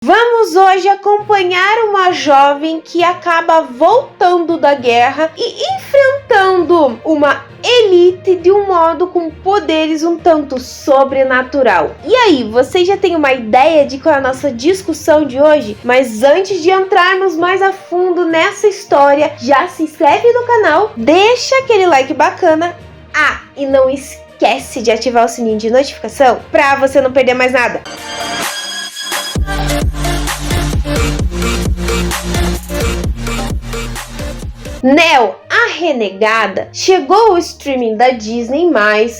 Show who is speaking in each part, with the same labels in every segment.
Speaker 1: Vamos hoje acompanhar uma jovem que acaba voltando da guerra e enfrentando uma elite de um modo com poderes um tanto sobrenatural. E aí, você já tem uma ideia de qual é a nossa discussão de hoje? Mas antes de entrarmos mais a fundo nessa história, já se inscreve no canal, deixa aquele like bacana. E não esquece de ativar o sininho de notificação para você não perder mais nada. Nell, a Renegada, chegou ao streaming da Disney+,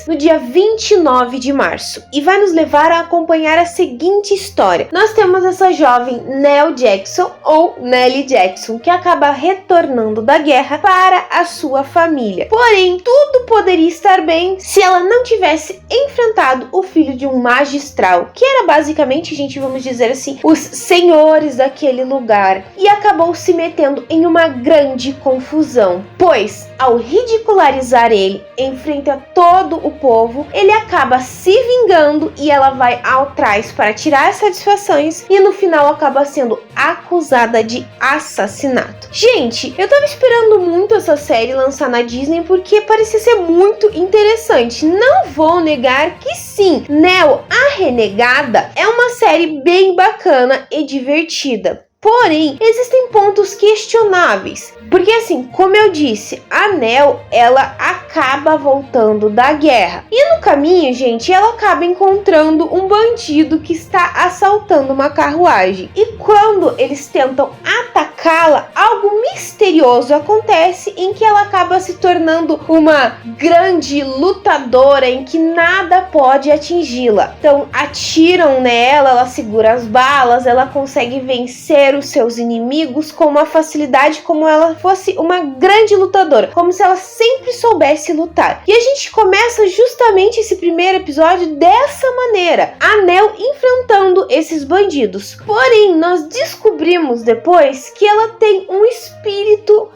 Speaker 1: no dia 29 de março e vai nos levar a acompanhar a seguinte história. Nós temos essa jovem Nell Jackson, ou Nellie Jackson, que acaba retornando da guerra para a sua família. Porém, tudo poderia estar bem se ela não tivesse enfrentado o filho de um magistral, que era basicamente, vamos dizer assim, os senhores daquele lugar, e acabou se metendo em uma grande confusão, pois ao ridicularizar ele em frente a todo o povo, ele acaba se vingando e ela vai atrás para tirar satisfações e no final acaba sendo acusada de assassinato. Gente, eu tava esperando muito essa série lançar na Disney porque parecia ser muito interessante. Não vou negar que sim, Nell, a Renegada é uma série bem bacana e divertida. Porém, existem pontos questionáveis, porque assim, como eu disse, a Nell, ela acaba voltando da guerra. E no caminho, gente, ela acaba encontrando um bandido que está assaltando uma carruagem. E quando eles tentam atacá-la, algo misterioso acontece em que ela acaba se tornando uma grande lutadora em que nada pode atingi-la. Então, atiram nela, ela segura as balas, ela consegue vencer os seus inimigos com uma facilidade como ela fosse uma grande lutadora, como se ela sempre soubesse lutar. E a gente começa justamente esse primeiro episódio dessa maneira, a Nell enfrentando esses bandidos. Porém, nós descobrimos depois que ela tem um espírito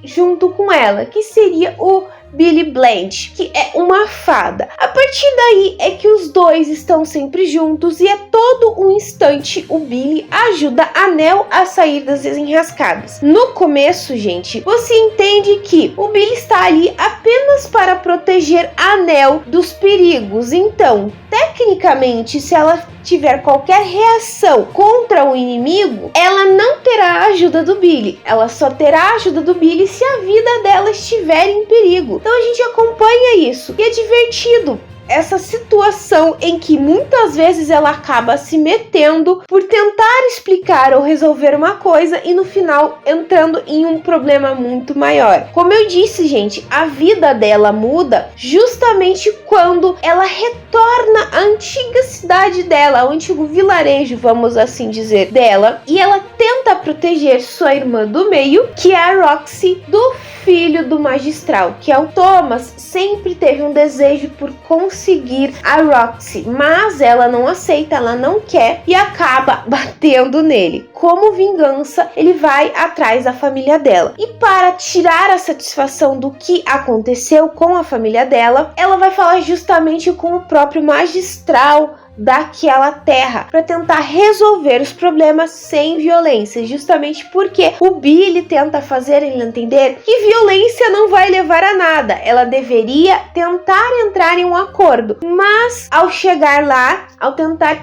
Speaker 1: junto com ela, que seria o Billy Blanche, que é uma fada. A partir daí é que os dois estão sempre juntos e a todo um instante o Billy ajuda a Nell a sair das desenrascadas. No começo, gente, você entende que o Billy está ali apenas para proteger a Nell dos perigos. Então, tecnicamente, se ela tiver qualquer reação contra o inimigo, ela não terá a ajuda do Billy. Ela só terá a ajuda do Billy se a vida dela estiver em perigo. Então a gente acompanha isso. E é divertido essa situação em que muitas vezes ela acaba se metendo por tentar explicar ou resolver uma coisa e no final entrando em um problema muito maior. Como eu disse, gente, a vida dela muda justamente quando ela retorna à antiga cidade dela, ao antigo vilarejo, vamos assim dizer, dela, e ela tenta proteger sua irmã do meio, que é a Roxy, do filho do magistral, que é o Thomas. Sempre teve um desejo por conseguir a Roxy, mas ela não aceita, ela não quer e acaba batendo nele. Como vingança, ele vai atrás da família dela. E para tirar a satisfação do que aconteceu com a família dela, ela vai falar justamente com o próprio magistral daquela terra para tentar resolver os problemas sem violência, justamente porque o Billy tenta fazer ele entender que violência não vai levar a nada. Ela deveria tentar entrar em um acordo, mas ao chegar lá, ao tentar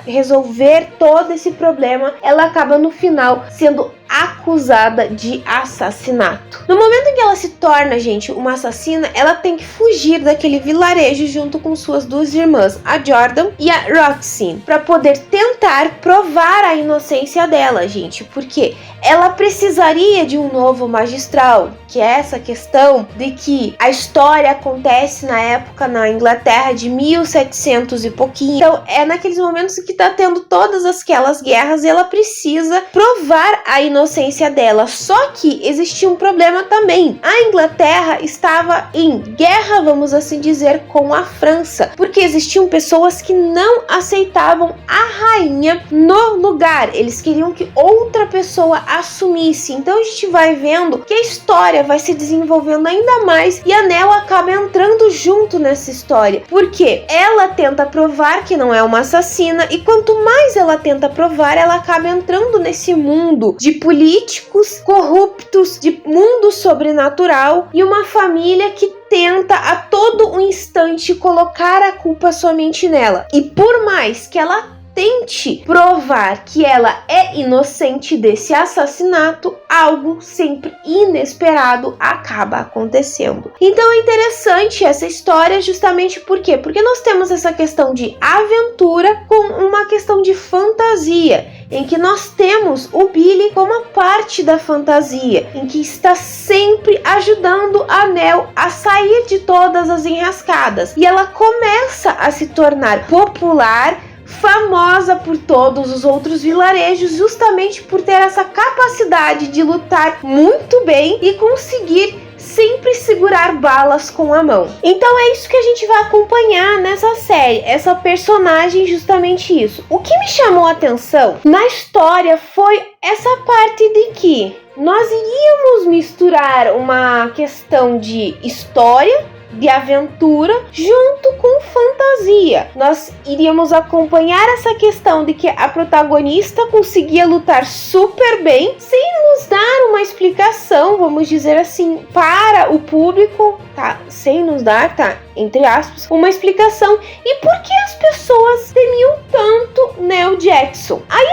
Speaker 1: resolver todo esse problema, ela acaba no final sendo acusada de assassinato. No momento em que ela se torna, gente, uma assassina, ela tem que fugir daquele vilarejo junto com suas duas irmãs, a Jordan e a Roxy, para poder tentar provar a inocência dela, gente, porque ela precisaria de um novo magistral, que é essa questão de que a história acontece na época na Inglaterra de 1700 e pouquinho. Então é naqueles momentos que tá tendo todas aquelas guerras e ela precisa provar a inocência inocência dela. Só que existia um problema também. A Inglaterra estava em guerra, vamos assim dizer, com a França, porque existiam pessoas que não aceitavam a rainha no lugar. Eles queriam que outra pessoa assumisse. Então a gente vai vendo que a história vai se desenvolvendo ainda mais e a Nell acaba entrando junto nessa história, porque ela tenta provar que não é uma assassina, e quanto mais ela tenta provar, ela acaba entrando nesse mundo de políticos corruptos, de mundo sobrenatural e uma família que tenta a todo um instante colocar a culpa somente nela. E por mais que ela tente provar que ela é inocente desse assassinato, algo sempre inesperado acaba acontecendo. Então é interessante essa história justamente por quê? Porque nós temos essa questão de aventura com uma questão de fantasia, em que nós temos o Billy como parte da fantasia, em que está sempre ajudando a Nell a sair de todas as enrascadas. E ela começa a se tornar popular, famosa por todos os outros vilarejos, justamente por ter essa capacidade de lutar muito bem e conseguir sempre segurar balas com a mão. Então é isso que a gente vai acompanhar nessa série, essa personagem, justamente isso. O que me chamou a atenção na história foi essa parte de que nós iríamos misturar uma questão de história, de aventura, junto com fantasia. Nós iríamos acompanhar essa questão de que a protagonista conseguia lutar super bem, sem nos dar uma explicação, vamos dizer assim, para o público, tá? Sem nos dar, tá? Entre aspas, uma explicação. E por que as pessoas temiam tanto Nell Jackson? Aí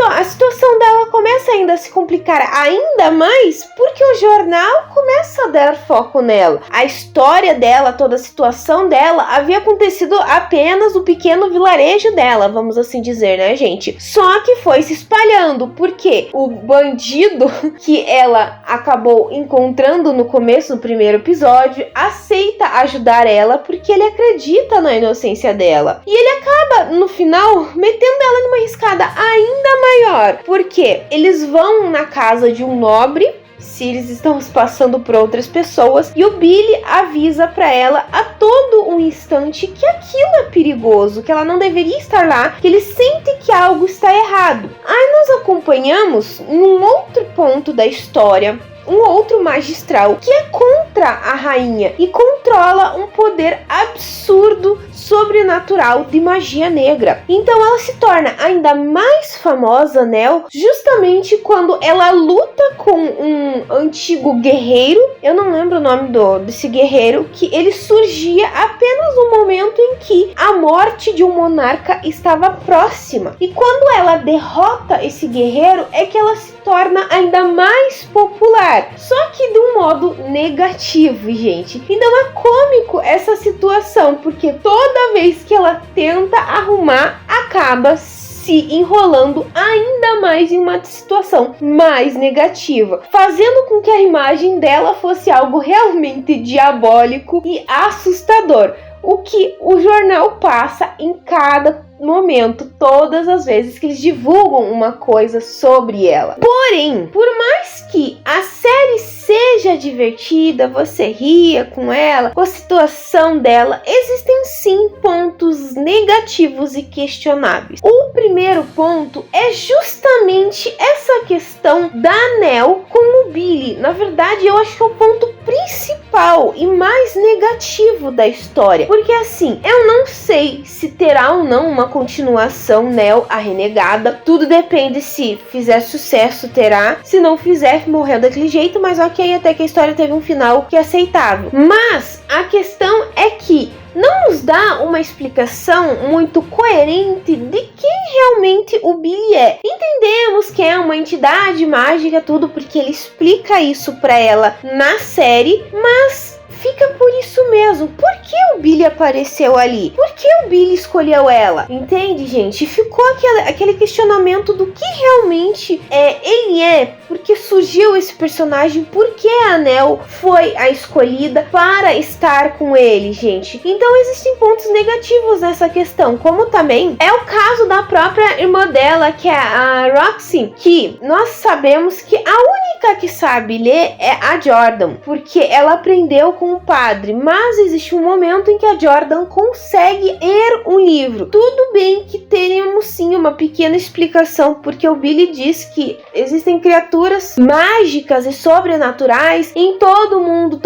Speaker 1: a situação dela começa ainda a se complicar ainda mais, porque o jornal começa a dar foco nela. A história dela, toda a situação dela, havia acontecido apenas no pequeno vilarejo dela, vamos assim dizer, né, gente? Só que foi se espalhando, porque o bandido que ela acabou encontrando no começo do primeiro episódio aceita ajudar ela porque ele acredita na inocência dela. E ele acaba, no final, metendo ela numa arriscada ainda maior, porque eles vão na casa de um nobre, se eles estão se passando por outras pessoas, e o Billy avisa para ela a todo um instante que aquilo é perigoso, que ela não deveria estar lá, que ele sente que algo está errado. Aí nós acompanhamos num outro ponto da história um outro magistral que é contra a rainha e controla um poder absurdo, sobrenatural de magia negra. Então ela se torna ainda mais famosa, Nell, justamente quando ela luta com um antigo guerreiro. Eu não lembro o nome desse guerreiro, que ele surgia apenas no momento em que a morte de um monarca estava próxima. E quando ela derrota esse guerreiro, é que ela se torna ainda mais popular. Só que de um modo negativo, gente. Então é cômico essa situação, porque toda vez que ela tenta arrumar, acaba se enrolando ainda mais em uma situação mais negativa, fazendo com que a imagem dela fosse algo realmente diabólico e assustador. O que o jornal passa em cada momento, todas as vezes que eles divulgam uma coisa sobre ela. Porém, por mais que a série seja divertida, você ria com ela, com a situação dela, existem sim pontos negativos e questionáveis. O primeiro ponto é justamente essa questão da Nell com o Billy. Na verdade, eu acho que é o ponto principal e mais negativo da história, porque assim, eu não sei se terá ou não uma continuação Nell, a Renegada. Tudo depende, se fizer sucesso terá, se não fizer, morreu daquele jeito, mas ok, até que a história teve um final que é aceitável. Mas a questão é que não nos dá uma explicação muito coerente de quem realmente o Billy é. Entendemos que é uma entidade mágica, tudo, porque ele explica isso pra ela na série, mas fica por isso mesmo. Por que o Billy apareceu ali? Por que o Billy escolheu ela? Entende, gente? Ficou aquele questionamento do que realmente ele é, porque surgiu esse personagem, por que a Nell foi a escolhida para estar com ele, gente. Então existem pontos negativos nessa questão, como também é o caso da própria irmã dela, que é a Roxy, que nós sabemos que a única que sabe ler é a Jordan, porque ela aprendeu com o padre, mas existe um momento em que a Jordan consegue ler um livro. Tudo bem que teremos sim uma pequena explicação, porque o Billy diz que existem criaturas mágicas e sobrenaturais em todo mundo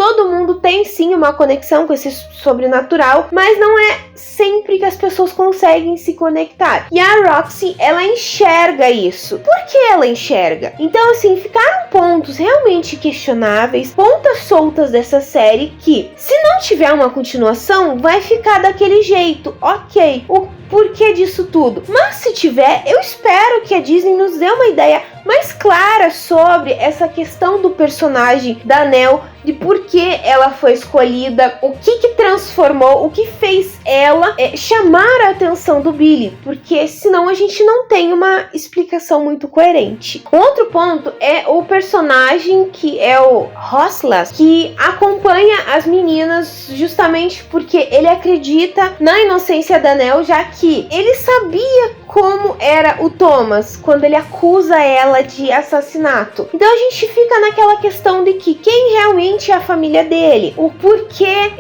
Speaker 1: tem sim uma conexão com esse sobrenatural, mas não é sempre que as pessoas conseguem se conectar. E a Roxy, ela enxerga isso. Por que ela enxerga? Então, assim, ficaram pontos realmente questionáveis, pontas soltas dessa série que, se não tiver uma continuação, vai ficar daquele jeito. Ok, o porquê disso tudo? Mas se tiver, eu espero que a Disney nos dê uma ideia mais clara sobre essa questão do personagem da Nell, de por que ela foi escolhida, o que transformou, o que fez ela chamar a atenção do Billy, porque senão a gente não tem uma explicação muito coerente. Outro ponto é o personagem que é o Roslas, que acompanha as meninas justamente porque ele acredita na inocência da Nell, já que ele sabia como era o Thomas quando ele acusa ela de assassinato. Então a gente fica naquela questão de que quem realmente é a família dele, o porquê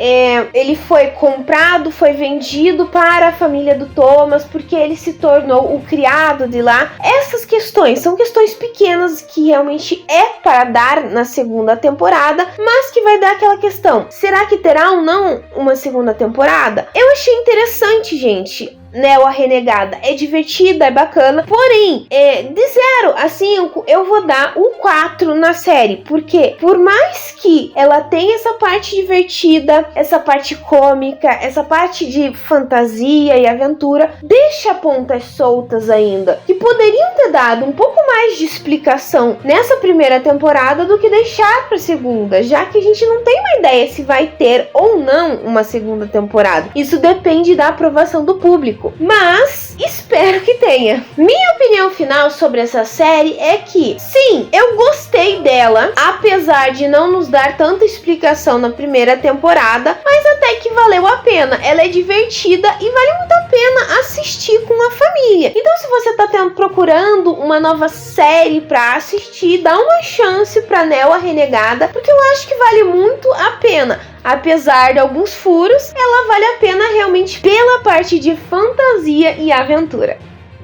Speaker 1: ele foi comprado, foi vendido para a família do Thomas, porque ele se tornou o criado de lá. Essas questões são questões pequenas que realmente é para dar na segunda temporada, mas que vai dar aquela questão: será que terá ou não uma segunda temporada? Eu achei interessante, gente. Nell, a Renegada, é divertida, é bacana, porém, de 0 a 5 eu vou dar um 4 na série, porque por mais que ela tenha essa parte divertida, essa parte cômica, essa parte de fantasia e aventura, deixa pontas soltas ainda, que poderiam ter dado um pouco mais de explicação nessa primeira temporada do que deixar pra segunda, já que a gente não tem uma ideia se vai ter ou não uma segunda temporada. Isso depende da aprovação do público. Mas espero que tenha. Minha opinião final sobre essa série é que, sim, eu gostei dela, apesar de não nos dar tanta explicação na primeira temporada, mas até que valeu a pena. Ela é divertida e vale muito a pena assistir com a família. Então, se você tá procurando uma nova série pra assistir, dá uma chance pra Nell, a Renegada, porque eu acho que vale muito a pena. Apesar de alguns furos, ela vale a pena realmente pela parte de fantasia e aventura.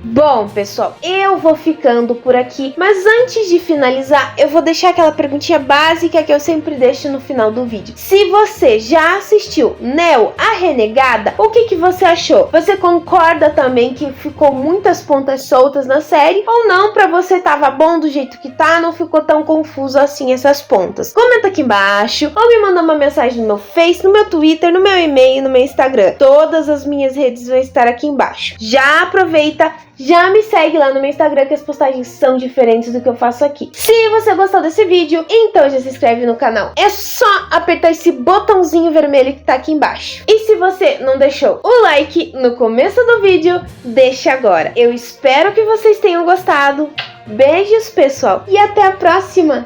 Speaker 1: Bom, pessoal, eu vou ficando por aqui, mas antes de finalizar, eu vou deixar aquela perguntinha básica que eu sempre deixo no final do vídeo. Se você já assistiu Nell, a Renegada, o que você achou? Você concorda também que ficou muitas pontas soltas na série? Ou não, pra você tava bom do jeito que tá, não ficou tão confuso assim essas pontas? Comenta aqui embaixo, ou me manda uma mensagem no meu Face, no meu Twitter, no meu e-mail, no meu Instagram. Todas as minhas redes vão estar aqui embaixo. Já aproveita, já me segue lá no meu Instagram, que as postagens são diferentes do que eu faço aqui. Se você gostou desse vídeo, então já se inscreve no canal. É só apertar esse botãozinho vermelho que tá aqui embaixo. E se você não deixou o like no começo do vídeo, deixa agora. Eu espero que vocês tenham gostado. Beijos, pessoal, e até a próxima!